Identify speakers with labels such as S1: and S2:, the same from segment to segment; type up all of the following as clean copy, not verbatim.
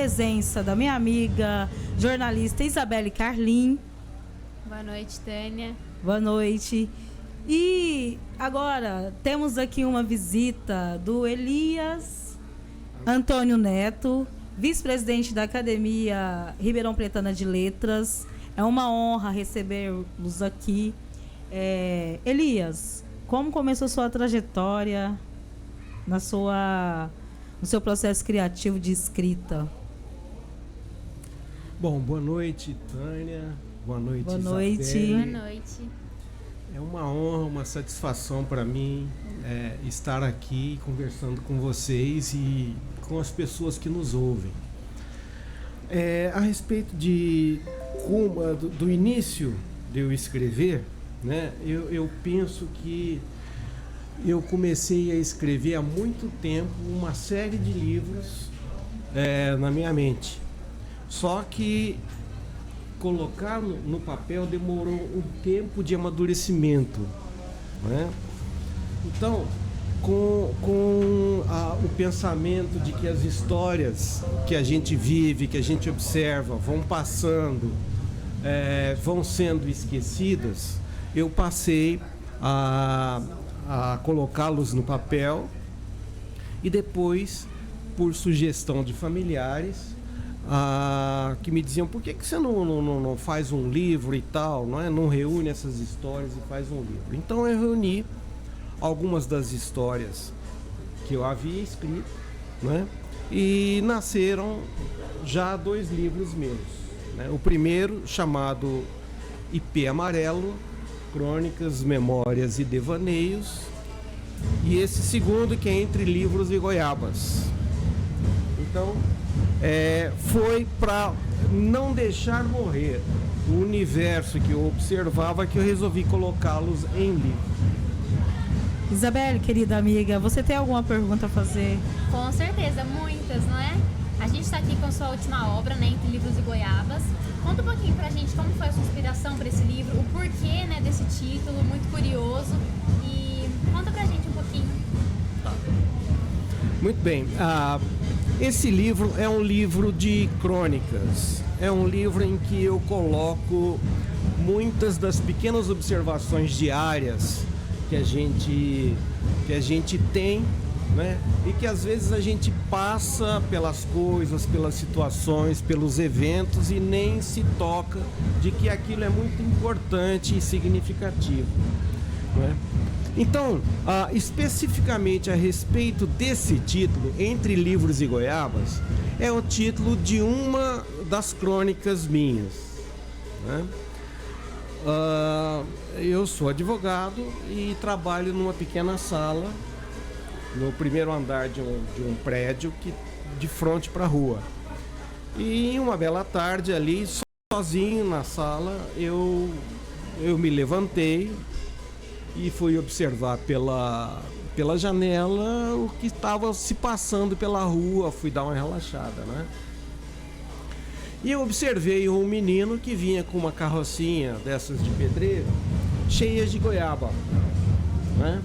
S1: presença da minha amiga jornalista Isabelle Carlin.
S2: Boa noite, Tânia.
S1: Boa noite. E agora temos aqui uma visita do Elias Antônio Neto, vice-presidente da Academia Ribeirão Pretana de Letras. É uma honra recebê-los aqui. Elias, como começou sua trajetória no seu processo criativo de escrita?
S3: Bom, boa noite, Tânia. Boa noite,
S1: Boa noite.
S3: Isabelle.
S2: Boa noite.
S3: É uma honra, uma satisfação para mim estar aqui conversando com vocês e com as pessoas que nos ouvem. A respeito do início de eu escrever, né, eu penso que eu comecei a escrever há muito tempo uma série de livros na minha mente. Só que colocar no papel demorou um tempo de amadurecimento, né? Então, com o pensamento de que as histórias que a gente vive, que a gente observa, vão passando, vão sendo esquecidas, eu passei a colocá-los no papel e depois, por sugestão de familiares, que me diziam: por que você não faz um livro e tal, não reúne essas histórias e faz um livro? Então eu reuni algumas das histórias que eu havia escrito, né? E nasceram já 2 livros meus, né? O primeiro, chamado IP Amarelo, Crônicas, Memórias e Devaneios, e esse segundo, que é Entre Livros e Goiabas. Então foi para não deixar morrer o universo que eu observava, que eu resolvi colocá-los em livro.
S1: Isabelle, querida amiga, você tem alguma pergunta a fazer?
S2: Com certeza, muitas, não é? A gente está aqui com sua última obra, né, Entre Livros e Goiabas. Conta um pouquinho pra gente como foi a sua inspiração para esse livro, o porquê, né, desse título, muito curioso. E conta pra gente um pouquinho.
S3: Tá. Muito bem. Esse livro é um livro de crônicas. É um livro em que eu coloco muitas das pequenas observações diárias que a gente tem, né? E que às vezes a gente passa pelas coisas, pelas situações, pelos eventos e nem se toca de que aquilo é muito importante e significativo, né? Então, especificamente a respeito desse título, Entre Livros e Goiabas, é o título de uma das crônicas minhas, né? Eu sou advogado e trabalho numa pequena sala no primeiro andar de um prédio de frente para a rua. E uma bela tarde ali, sozinho na sala, eu me levantei e fui observar pela janela o que estava se passando pela rua. Fui dar uma relaxada, né? E eu observei um menino que vinha com uma carrocinha dessas de pedreiro, cheia de goiaba, né?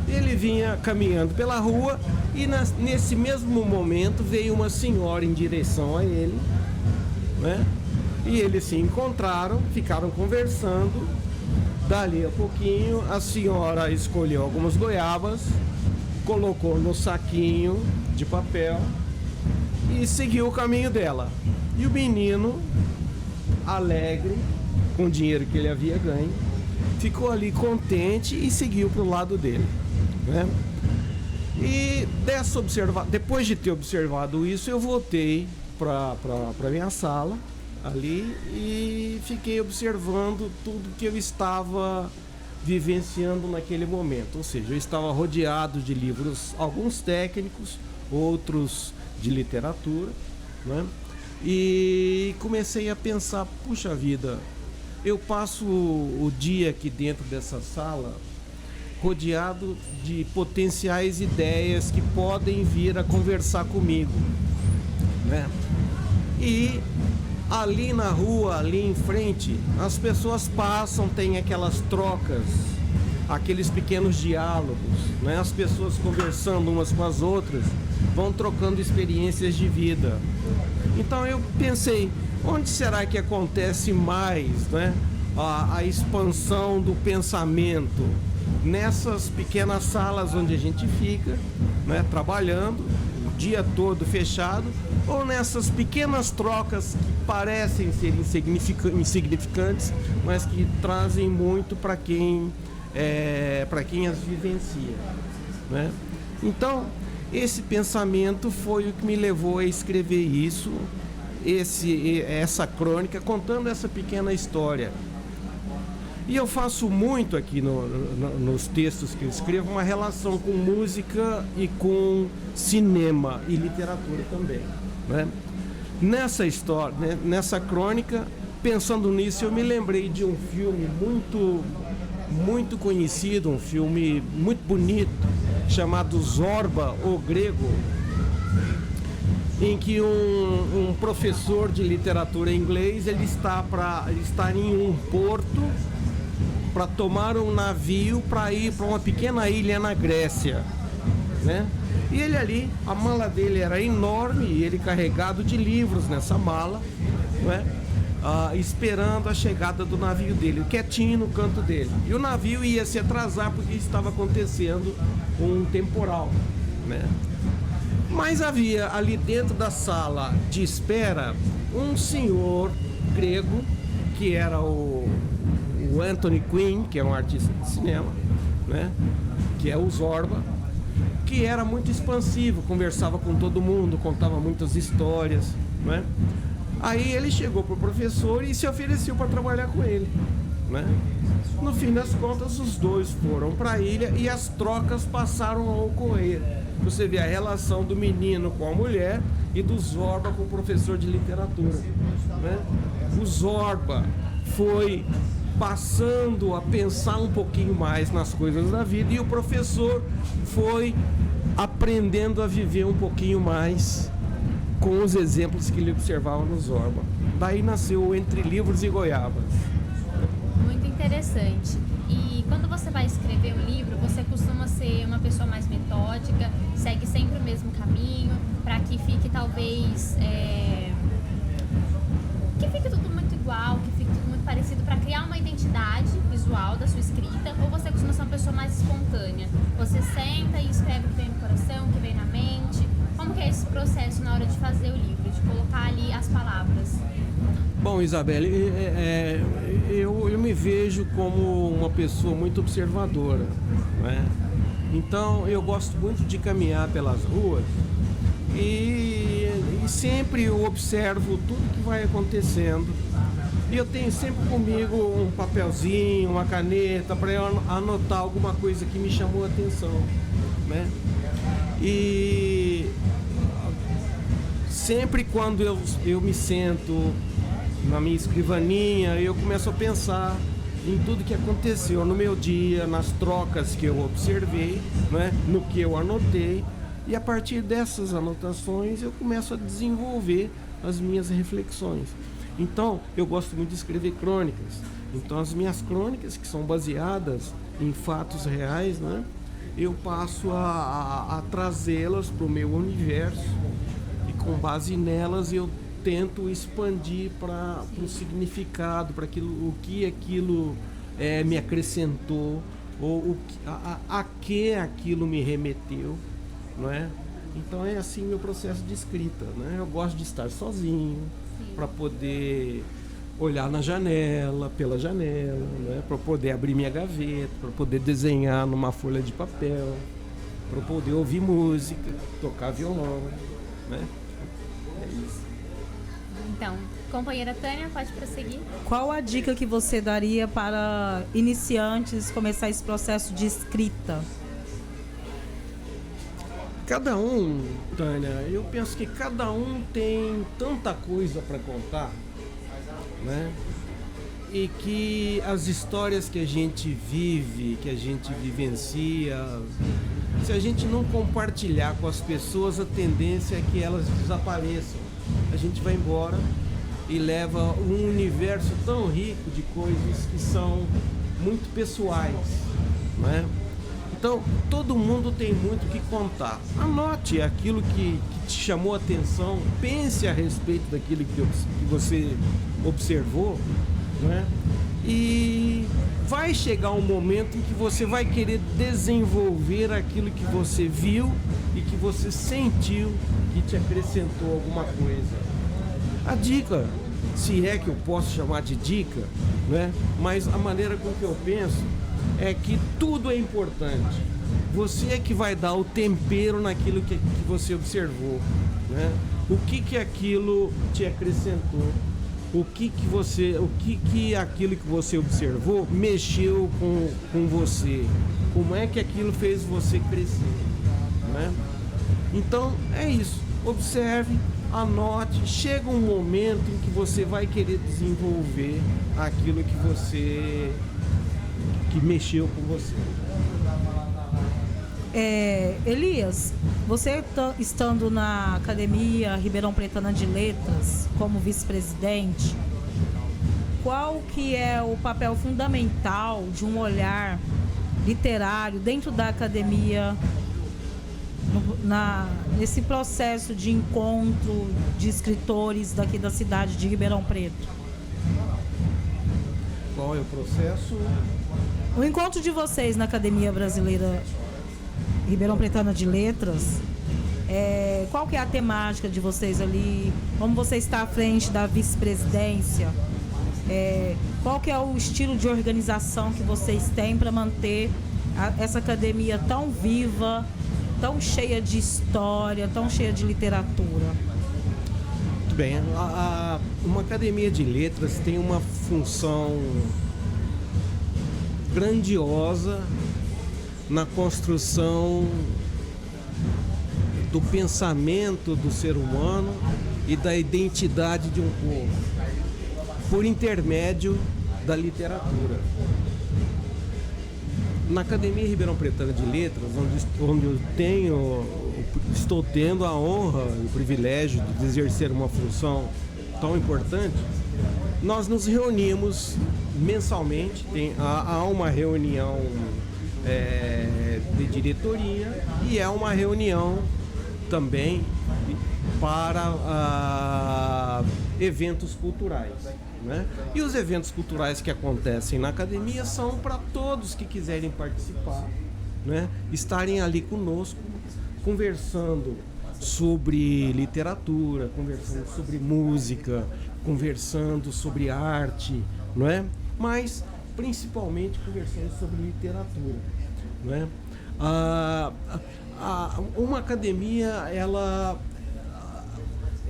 S3: Ele vinha caminhando pela rua e nesse mesmo momento veio uma senhora em direção a ele, né? E eles se encontraram, ficaram conversando. Dali a pouquinho, a senhora escolheu algumas goiabas, colocou no saquinho de papel e seguiu o caminho dela. E o menino, alegre com o dinheiro que ele havia ganho, ficou ali contente e seguiu para o lado dele, né? E depois de ter observado isso, eu voltei para minha sala ali e fiquei observando tudo que eu estava vivenciando naquele momento. Ou seja, eu estava rodeado de livros, alguns técnicos, outros de literatura, né? E comecei a pensar: puxa vida, eu passo o dia aqui dentro dessa sala rodeado de potenciais ideias que podem vir a conversar comigo, né? E ali na rua, ali em frente, as pessoas passam, tem aquelas trocas aqueles pequenos diálogos, né? As pessoas conversando umas com as outras, vão trocando experiências de vida. Então eu pensei, onde será que acontece mais, né, a expansão do pensamento? Nessas pequenas salas onde a gente fica, né, trabalhando o dia todo fechado, ou nessas pequenas trocas que parecem ser insignificantes, mas que trazem muito para quem as vivencia, né? Então, esse pensamento foi o que me levou a escrever isso, essa crônica, contando essa pequena história. E eu faço muito aqui nos textos que eu escrevo uma relação com música e com cinema e literatura também, né? Nessa história, né, nessa crônica, pensando nisso, eu me lembrei de um filme muito conhecido, um filme muito bonito, chamado Zorba, o Grego, em que um professor de literatura inglês ele está em um porto para tomar um navio para ir para uma pequena ilha na Grécia, né? E ele ali, a mala dele era enorme, e ele carregado de livros nessa mala, né? Esperando a chegada do navio dele, quietinho no canto dele. E o navio ia se atrasar porque estava acontecendo um temporal, né? Mas havia ali dentro da sala de espera um senhor grego, que era o Anthony Quinn, que é um artista de cinema, né? Que é o Zorba, que era muito expansivo, conversava com todo mundo, contava muitas histórias, né? Aí ele chegou pro professor e se ofereceu para trabalhar com ele, né? No fim das contas, os dois foram para a ilha e as trocas passaram a ocorrer. Você vê a relação do menino com a mulher e do Zorba com o professor de literatura, né? O Zorba foi passando a pensar um pouquinho mais nas coisas da vida e o professor foi aprendendo a viver um pouquinho mais com os exemplos que ele observava no Zorba. Daí nasceu Entre Livros e Goiabas.
S2: Muito interessante. E quando você vai escrever um livro, você costuma ser uma pessoa mais metódica, segue sempre o mesmo caminho, para que fique talvez... que fique tudo muito igual, que fique tudo muito parecido, para criar uma identidade visual da sua escrita, ou você costuma ser uma pessoa mais espontânea? Você senta e escreve o que vem no coração, o que vem na mente? Como que é esse processo na hora de fazer o livro, de colocar ali as palavras?
S3: Bom, Isabelle, eu me vejo como uma pessoa muito observadora, né? Então eu gosto muito de caminhar pelas ruas e sempre eu observo tudo que vai acontecendo. E eu tenho sempre comigo um papelzinho, uma caneta para eu anotar alguma coisa que me chamou a atenção, né? E sempre quando eu me sento na minha escrivaninha, eu começo a pensar em tudo que aconteceu no meu dia, nas trocas que eu observei, né? No que eu anotei. E a partir dessas anotações eu começo a desenvolver as minhas reflexões. Então, eu gosto muito de escrever crônicas. Então, as minhas crônicas, que são baseadas em fatos reais, né? Eu passo a trazê-las para o meu universo e com base nelas eu tento expandir para o significado, para o que aquilo me acrescentou ou a que aquilo me remeteu, não é? Então é assim meu processo de escrita, né? Eu gosto de estar sozinho para poder olhar na janela, pela janela, né? Para poder abrir minha gaveta, para poder desenhar numa folha de papel, para poder ouvir música, tocar violão, né? É isso.
S2: Então, companheira Tânia, pode prosseguir.
S1: Qual a dica que você daria para iniciantes começar esse processo de escrita?
S3: Cada um, Tânia, eu penso que cada um tem tanta coisa para contar, né? E que as histórias que a gente vive, que a gente vivencia, se a gente não compartilhar com as pessoas, a tendência é que elas desapareçam. A gente vai embora e leva um universo tão rico de coisas que são muito pessoais, né? Então, todo mundo tem muito o que contar. Anote aquilo que te chamou a atenção, pense a respeito daquilo que você observou, né? E vai chegar um momento em que você vai querer desenvolver aquilo que você viu e que você sentiu que te acrescentou alguma coisa. A dica, se é que eu posso chamar de dica, né? Mas a maneira com que eu penso é que tudo é importante. Você é que vai dar o tempero naquilo que você observou, né? O que aquilo te acrescentou? O que aquilo que você observou mexeu com você? Como é que aquilo fez você crescer, né? Então é isso. Observe, anote. Chega um momento em que você vai querer desenvolver aquilo que mexeu com você.
S1: Elias, você estando na Academia Ribeirão Pretana de Letras como vice-presidente, qual que é o papel fundamental de um olhar literário dentro da academia nesse processo de encontro de escritores daqui da cidade de Ribeirão Preto?
S3: Qual é o processo?
S1: O encontro de vocês na Academia Brasileira Ribeirão Pretana de Letras, qual que é a temática de vocês ali? Como você está à frente da vice-presidência? Qual que é o estilo de organização que vocês têm para manter essa academia tão viva, tão cheia de história, tão cheia de literatura?
S3: Muito bem. Uma academia de letras tem uma função grandiosa na construção do pensamento do ser humano e da identidade de um povo, por intermédio da literatura. Na Academia Ribeirão Pretana de Letras, onde eu estou tendo a honra e o privilégio de exercer uma função tão importante, nós nos reunimos mensalmente. Há uma reunião de diretoria e é uma reunião também para eventos culturais, né? E os eventos culturais que acontecem na academia são para todos que quiserem participar, né? Estarem ali conosco, conversando sobre literatura, conversando sobre música, conversando sobre arte, não é? Mas principalmente conversando sobre literatura, não é? Uma academia,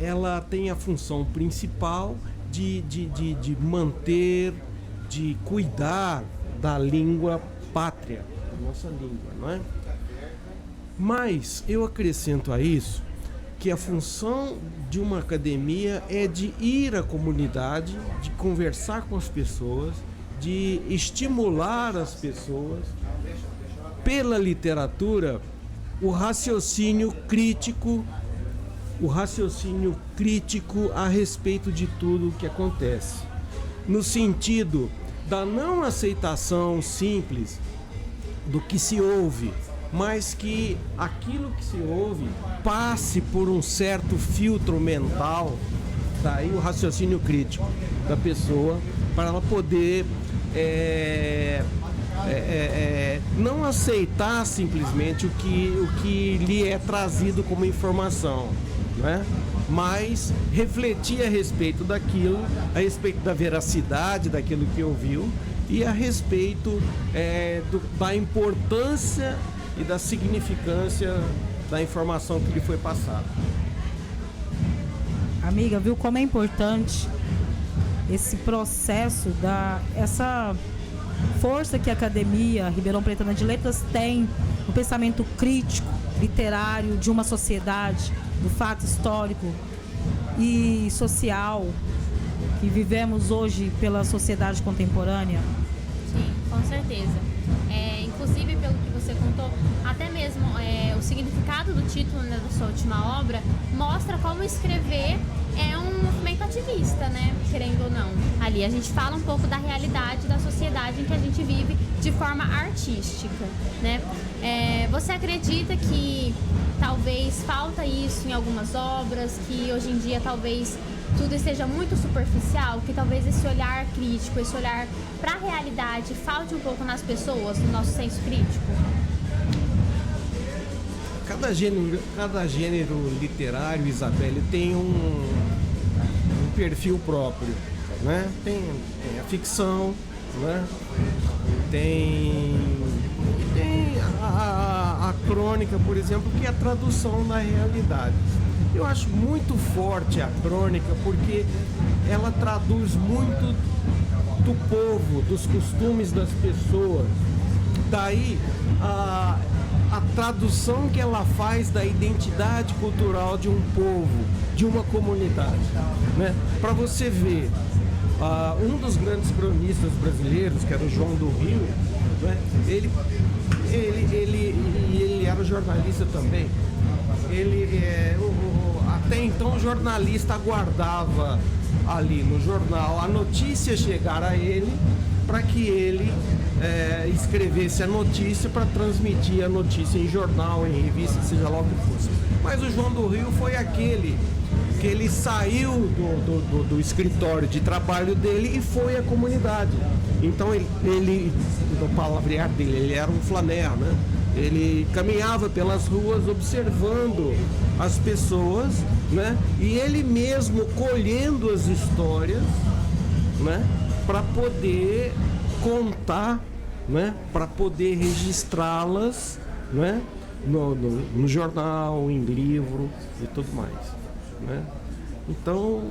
S3: ela tem a função principal de manter, de cuidar da língua pátria, da nossa língua, não é? Mas eu acrescento a isso que a função de uma academia é de ir à comunidade, de conversar com as pessoas, de estimular as pessoas pela literatura o raciocínio crítico a respeito de tudo o que acontece, no sentido da não aceitação simples do que se ouve, mas que aquilo que se ouve passe por um certo filtro mental, daí o raciocínio crítico da pessoa, para ela poder não aceitar simplesmente o que lhe é trazido como informação, né? Mas refletir a respeito daquilo, a respeito da veracidade daquilo que ouviu e a respeito da importância e da significância da informação que lhe foi passada.
S1: Amiga, viu como é importante esse processo, essa força que a Academia Ribeirão Pretana de Letras tem no pensamento crítico, literário de uma sociedade, do fato histórico e social que vivemos hoje pela sociedade contemporânea?
S2: Sim, com certeza. Inclusive, pelo que você contou, até mesmo o significado do título, né, da sua última obra mostra como escrever é um movimento ativista, né? Querendo ou não. Ali a gente fala um pouco da realidade da sociedade em que a gente vive de forma artística, né? Você acredita que talvez falta isso em algumas obras, que hoje em dia talvez tudo esteja muito superficial, que talvez esse olhar crítico, esse olhar para a realidade falte um pouco nas pessoas, no nosso senso crítico?
S3: Cada gênero literário, Isabelle, tem um perfil próprio, né? Tem a ficção, né? Tem a crônica, por exemplo, que é a tradução da realidade. Eu acho muito forte a crônica porque ela traduz muito do povo, dos costumes das pessoas. Daí a tradução que ela faz da identidade cultural de um povo, de uma comunidade, né? Para você ver, um dos grandes cronistas brasileiros, que era o João do Rio, né? Ele era jornalista também. Até então o jornalista aguardava ali no jornal a notícia chegar a ele para que ele escrevesse a notícia para transmitir a notícia em jornal, em revista, seja lá o que fosse. Mas o João do Rio foi aquele que ele saiu do escritório de trabalho dele e foi à comunidade. Então ele no palavrear dele, ele era um flaneur, né? Ele caminhava pelas ruas observando as pessoas, né? E ele mesmo colhendo as histórias, né? Para poder contar, né? Para poder registrá-las, né? No jornal, em livro e tudo mais, né? Então,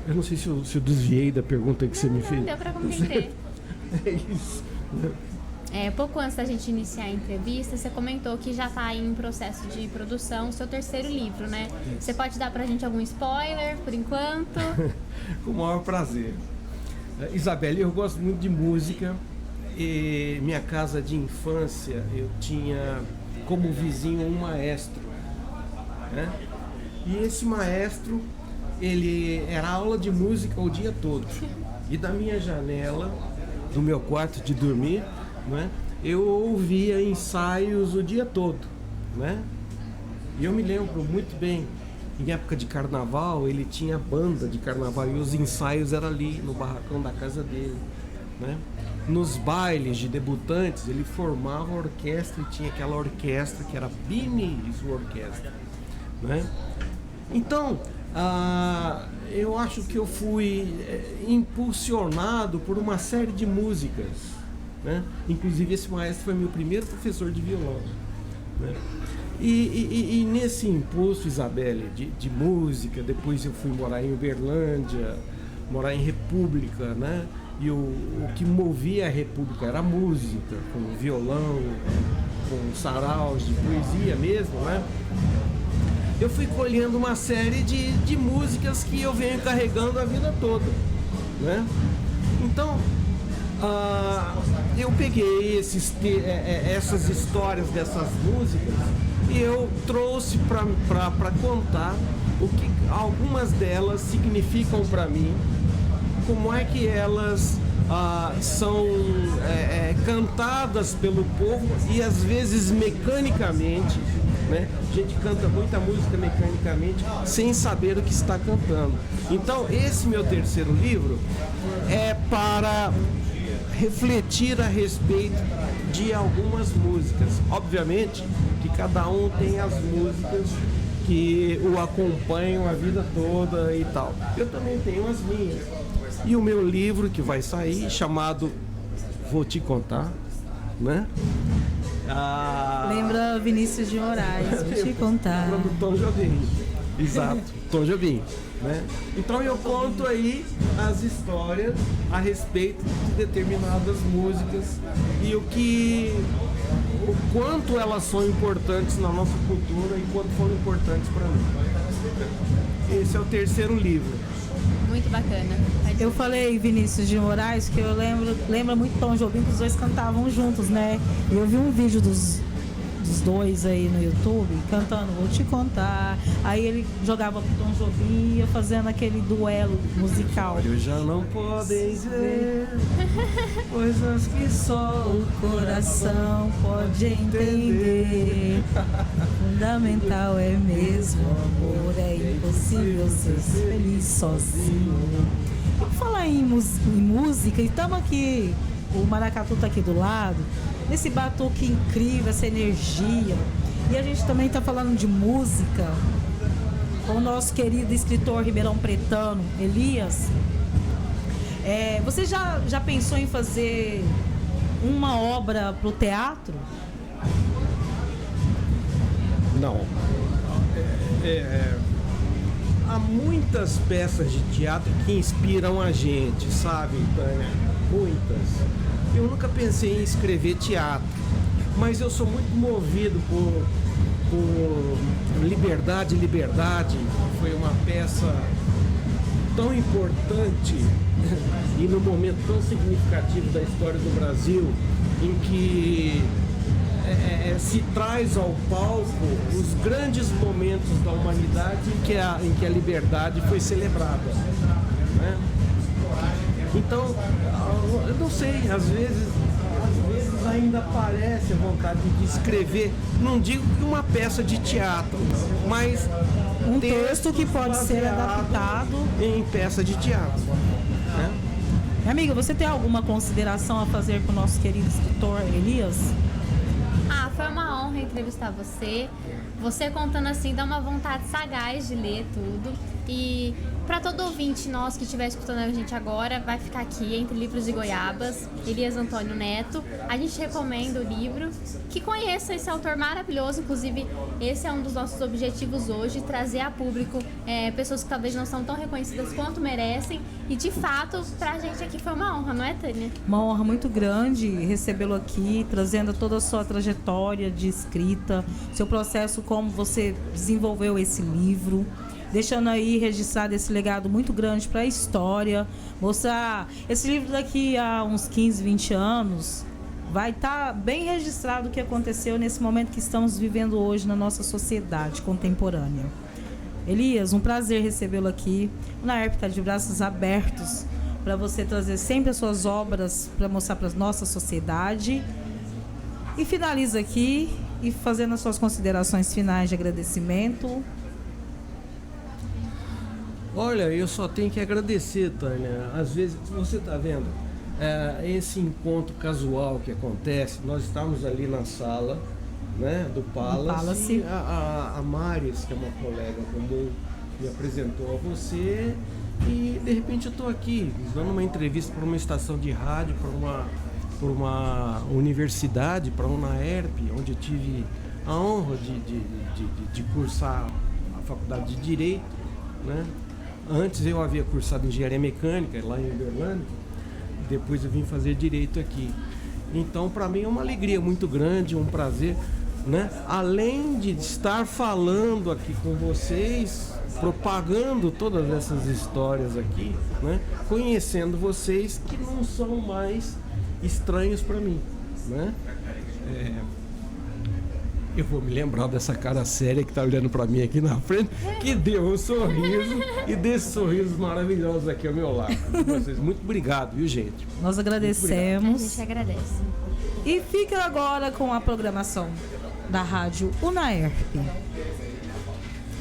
S3: eu não sei se eu desviei da pergunta que você me fez.
S2: Não, deu para compreender.
S3: É isso, né?
S2: Pouco antes da gente iniciar a entrevista, você comentou que já está em processo de produção o seu terceiro livro, né? Isso. Você pode dar pra gente algum spoiler, por enquanto?
S3: Com o maior prazer. Isabelle, eu gosto muito de música e minha casa de infância, eu tinha como vizinho um maestro, né? E esse maestro, ele era aula de música o dia todo. E da minha janela, do meu quarto de dormir, né, eu ouvia ensaios o dia todo, né? E eu me lembro muito bem, em época de carnaval, ele tinha banda de carnaval e os ensaios eram ali no barracão da casa dele, né? Nos bailes de debutantes, ele formava a orquestra e tinha aquela orquestra que era Beneath Orquestra, né? Então, eu acho que eu fui impulsionado por uma série de músicas, né? Inclusive esse maestro foi meu primeiro professor de violão, né? E nesse impulso, Isabelle, de música, depois eu fui morar em Uberlândia, morar em República, né? E o que movia a República era a música, com violão, com saraus de poesia mesmo, né? Eu fui colhendo uma série de músicas que eu venho carregando a vida toda, né? Então, eu peguei essas histórias dessas músicas e eu trouxe para contar o que algumas delas significam para mim, como é que elas são cantadas pelo povo e às vezes mecanicamente, né? A gente canta muita música mecanicamente sem saber o que está cantando. Então esse meu terceiro livro é para refletir a respeito de algumas músicas. Obviamente que cada um tem as músicas que o acompanham a vida toda e tal. Eu também tenho as minhas. E o meu livro que vai sair, chamado Vou Te Contar, né?
S1: Lembra Vinícius de Moraes, Vou Te Contar.
S3: Lembra do Tom Jobim. Exato, Tom Jobim, né? Então eu conto aí as histórias a respeito de determinadas músicas e o quanto elas são importantes na nossa cultura e quanto foram importantes para mim. Esse é o terceiro livro.
S2: Muito bacana.
S1: Eu falei Vinícius de Moraes, que eu lembro muito Tom Jobim, que os dois cantavam juntos, né? E eu vi um vídeo dos dois aí no YouTube, cantando Vou Te Contar. Aí ele jogava com Tom Jobim, ia fazendo aquele duelo musical.
S3: Eu já não podem ver coisas que só
S1: O coração pode entender. Fundamental é mesmo amor, é impossível ser feliz sozinho. Vamos falar em música, e estamos aqui, o Maracatu está aqui do lado, nesse batuque incrível, essa energia. E a gente também está falando de música com o nosso querido escritor ribeirão pretano, Elias. Você já pensou em fazer uma obra para o teatro?
S3: Não. Há muitas peças de teatro que inspiram a gente, sabe, Tânia? Muitas. Eu nunca pensei em escrever teatro, mas eu sou muito movido por Liberdade, Liberdade, que foi uma peça tão importante e num momento tão significativo da história do Brasil, em que se traz ao palco os grandes momentos da humanidade em que a liberdade foi celebrada, né? Então, eu não sei, às vezes ainda aparece a vontade de escrever, não digo que uma peça de teatro, mas
S1: um texto que pode ser adaptado
S3: em peça de teatro, né?
S1: Amiga, você tem alguma consideração a fazer com o nosso querido escritor Elias?
S2: Foi uma honra entrevistar você. Você contando assim dá uma vontade sagaz de ler tudo. E para todo ouvinte nosso que estiver escutando a gente agora, vai ficar aqui Entre Livros e Goiabas, Elias Antônio Neto. A gente recomenda o livro, que conheça esse autor maravilhoso. Inclusive, esse é um dos nossos objetivos hoje, trazer a público pessoas que talvez não são tão reconhecidas quanto merecem. E de fato, pra gente aqui foi uma honra, não é, Tânia?
S1: Uma honra muito grande recebê-lo aqui, trazendo toda a sua trajetória de escrita, seu processo, como você desenvolveu esse livro, deixando aí registrado esse legado muito grande para a história. Mostrar esse livro daqui a uns 15, 20 anos vai estar bem registrado o que aconteceu nesse momento que estamos vivendo hoje na nossa sociedade contemporânea. Elias, um prazer recebê-lo aqui. O NAERP está de braços abertos para você trazer sempre as suas obras para mostrar para a nossa sociedade. E finaliza aqui e fazendo as suas considerações finais de agradecimento.
S3: Olha, eu só tenho que agradecer, Tânia. Às vezes, você está vendo, esse encontro casual que acontece, nós estamos ali na sala, né, do Palace. A Maris, que é uma colega comum, me apresentou a você e de repente eu estou aqui dando uma entrevista para uma estação de rádio, para uma universidade, para uma NAERP, onde eu tive a honra de cursar a faculdade de Direito, né? Antes eu havia cursado Engenharia Mecânica lá em Uberlândia, depois eu vim fazer Direito aqui. Então, para mim é uma alegria muito grande, um prazer, né? Além de estar falando aqui com vocês, propagando todas essas histórias aqui, né? Conhecendo vocês que não são mais estranhos para mim, né? Eu vou me lembrar dessa cara séria que tá olhando para mim aqui na frente, que deu um sorriso e desse sorriso maravilhoso aqui ao meu lado. Vocês, muito obrigado, viu, gente?
S1: Nós agradecemos.
S2: A gente agradece.
S1: E fica agora com a programação da Rádio UNAERP.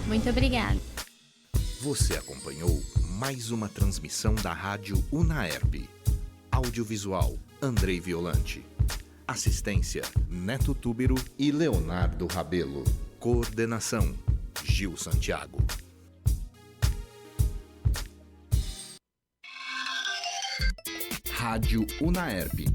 S2: Muito obrigada.
S4: Você acompanhou mais uma transmissão da Rádio UNAERP. Audiovisual, Andrei Violante. Assistência, Neto Túbero e Leonardo Rabelo. Coordenação, Gil Santiago. Rádio UNAERP.